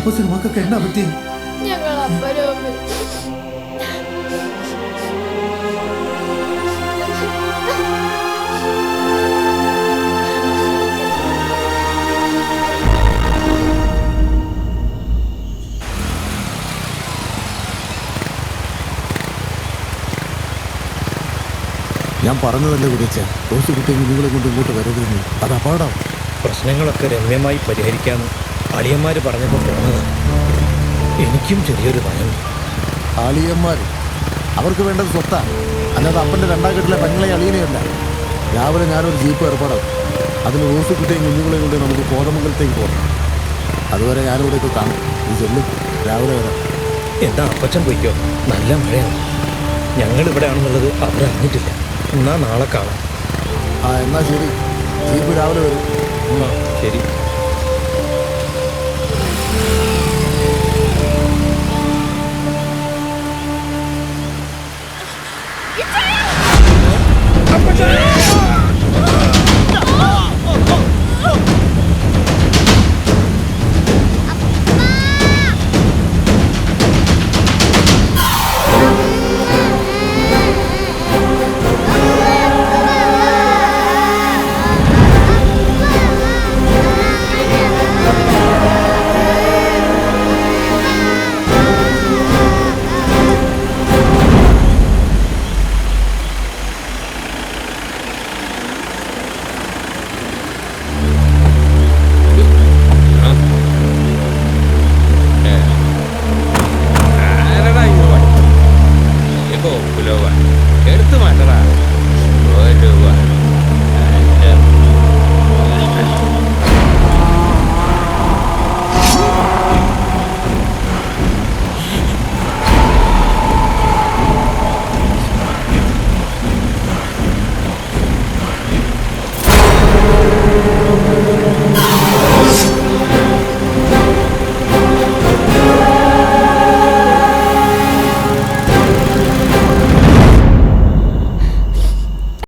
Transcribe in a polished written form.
അപ്പസിന് മക്കൾക്ക് എന്നാ പറ്റി? ഞങ്ങൾ അപ്പനും ഞാൻ പറഞ്ഞതല്ലേ വിളിച്ച റോസ് കുട്ടി നിങ്ങളെ കൊണ്ട് ഇങ്ങോട്ട് വരരുതെന്ന്. അത് അപകടം. പ്രശ്നങ്ങളൊക്കെ രമ്യമായി പരിഹരിക്കാമെന്ന് അളിയന്മാർ പറഞ്ഞപ്പോൾ പോന്നതാണ്. എനിക്കും ചെറിയൊരു ഭയം. അളിയന്മാർ അവർക്ക് വേണ്ടത് സ്വത്താണ്, അല്ലാതെ അപ്പൻ്റെ രണ്ടാം കെട്ടിലെ പെങ്ങളെ അളിയനെയല്ല. രാവിലെ ഞാനൊരു ജീപ്പ് ഏർപ്പാടാക്കും. അതിന് റോസ് കുട്ടിയും കുഞ്ഞുങ്ങളെ കൊണ്ട് നമുക്ക് കോതമംഗലത്തേക്ക് പോകണം. അതുവരെ ഞാനിവിടെയൊക്കെ കാണും. ഈ ചെല്ലും രാവിലെ വരാം. എന്താ അപ്പച്ചൻ പോയിക്കോ, നല്ല മഴയാണ്. ഞങ്ങളിവിടെ ആണെന്നുള്ളത് അവർ അറിഞ്ഞിട്ടില്ല. എന്നാ നാളെ കാണാം. എന്നാ ശരി, ജീപ്പ് രാവിലെ വരും. ശരി. എടുത്തു മാറ്റടാ.